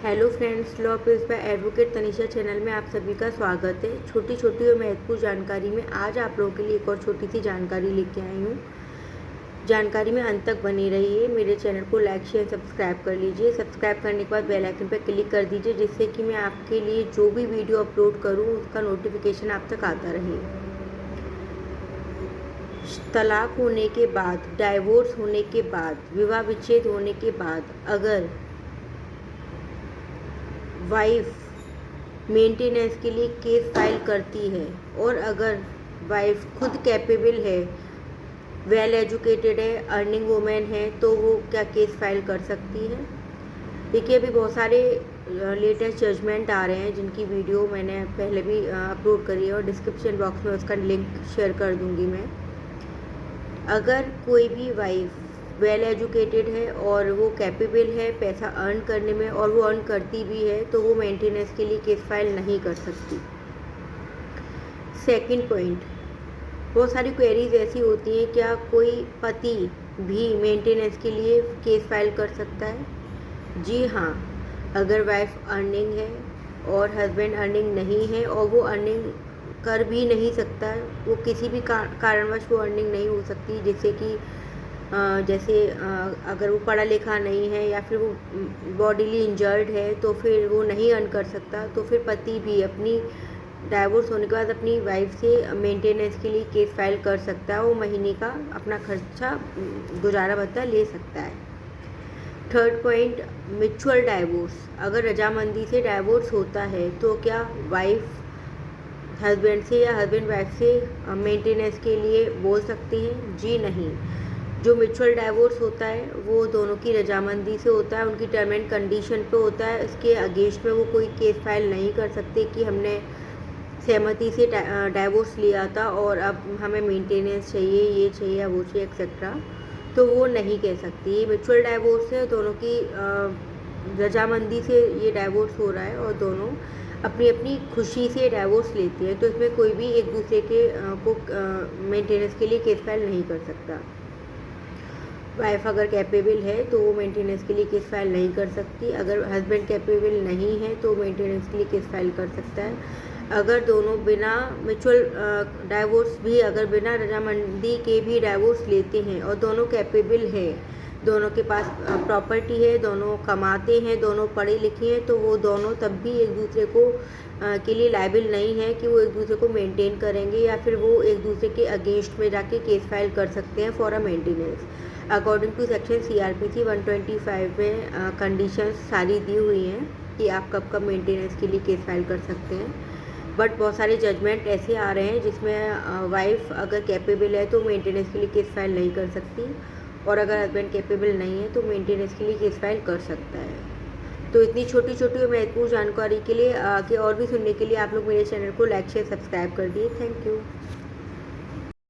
Hello friends, law please by advocate Tanisha channel में आप सभी का स्वागत है। छोटी छोटी और महत्वपूर्ण जानकारी में आज आप लोगों के लिए एक और छोटी सी जानकारी लेके आई हूँ। जानकारी में अंत तक बनी रहिए। मेरे चैनल को लाइक शेयर सब्सक्राइब कर लीजिए। सब्सक्राइब करने के बाद बेल आइकन पर क्लिक कर दीजिए, जिससे कि मैं आपके लिए जो भी वीडियो अपलोड करूँ उसका नोटिफिकेशन आप तक आता रहे। तलाक होने के बाद, डाइवोर्स होने के बाद, विवाह विच्छेद होने के बाद अगर वाइफ मेंटेनेंस के लिए केस फाइल करती है और अगर वाइफ खुद कैपेबल है, वेल एजुकेटेड है, अर्निंग वुमेन है, तो वो क्या केस फाइल कर सकती है। देखिए, अभी बहुत सारे लेटेस्ट जजमेंट आ रहे हैं जिनकी वीडियो मैंने पहले भी अपलोड करी है और डिस्क्रिप्शन बॉक्स में उसका लिंक शेयर कर दूंगी मैं। अगर कोई भी वाइफ वेल एजुकेटेड है और वो कैपेबल है पैसा अर्न करने में और वो अर्न करती भी है, तो वो मेंटेनेंस के लिए केस फाइल नहीं कर सकती। सेकंड पॉइंट, बहुत सारी क्वेरीज ऐसी होती हैं, क्या कोई पति भी मेंटेनेंस के लिए केस फाइल कर सकता है? जी हाँ, अगर वाइफ अर्निंग है और हस्बैंड अर्निंग नहीं है और वो अर्निंग कर भी नहीं सकता है, वो किसी भी कारणवश वो अर्निंग नहीं हो सकती, जैसे कि अगर वो पढ़ा लिखा नहीं है या फिर वो बॉडीली इंजर्ड है, तो फिर वो नहीं अर्न कर सकता, तो फिर पति भी अपनी डाइवोर्स होने के बाद अपनी वाइफ से मेंटेनेंस के लिए केस फाइल कर सकता है। वो महीने का अपना खर्चा गुजारा भत्ता ले सकता है। Third point, mutual divorce. अगर रजामंदी से डाइवोर्स होता है तो क्या वाइफ हस्बैंड से या हस्बैंड वाइफ से मेंटेनेंस के लिए बोल सकते हैं? जी नहीं। जो म्यूचुअल डाइवोर्स होता है वो दोनों की रजामंदी से होता है, उनकी टर्म एंड कंडीशन पे होता है। इसके अगेंस्ट में वो कोई केस फाइल नहीं कर सकते कि हमने सहमति से डाइवोर्स लिया था और अब हमें मेंटेनेंस चाहिए, ये चाहिए, वो चाहिए, एक्सेट्रा, तो वो नहीं कह सकती। ये म्यूचुअल डाइवोर्स है, दोनों की रजामंदी से ये डाइवोर्स हो रहा है और दोनों अपनी अपनी खुशी से डाइवोर्स लेती है, तो इसमें कोई भी एक दूसरे के को मेंटेनेंस के लिए केस फाइल नहीं कर सकता। वाइफ अगर कैपेबल है तो वो मेंटेनेंस के लिए केस फाइल नहीं कर सकती। अगर हस्बैंड कैपेबल नहीं है तो मेंटेनेंस के लिए केस फाइल कर सकता है। अगर दोनों बिना म्यूचुअल डाइवोर्स भी, अगर बिना रजामंदी के भी डाइवोर्स लेते हैं और दोनों कैपेबल है, दोनों के पास प्रॉपर्टी है, दोनों कमाते हैं, दोनों पढ़े लिखे हैं, तो वो दोनों तब भी एक दूसरे को के लिए लायबल नहीं है कि वो एक दूसरे को मेंटेन करेंगे या फिर वो एक दूसरे के अगेंस्ट में जाके केस फाइल कर सकते हैं for a maintenance. According to section CRPC 125 में कंडीशंस सारी दी हुई हैं कि आप कब कब मेंटेनेंस के लिए केस फाइल कर सकते हैं। बट बहुत सारे जजमेंट ऐसे आ रहे हैं जिसमें वाइफ अगर कैपेबल है तो मेंटेनेंस के लिए केस फाइल नहीं कर सकती, और अगर हस्बैंड कैपेबल नहीं है तो मेंटेनेंस के लिए केस फाइल कर सकता है। तो इतनी छोटी छोटी और महत्वपूर्ण जानकारी के लिए आगे और भी सुनने के लिए आप लोग मेरे चैनल को लाइक शेयर सब्सक्राइब कर दिए। Thank you.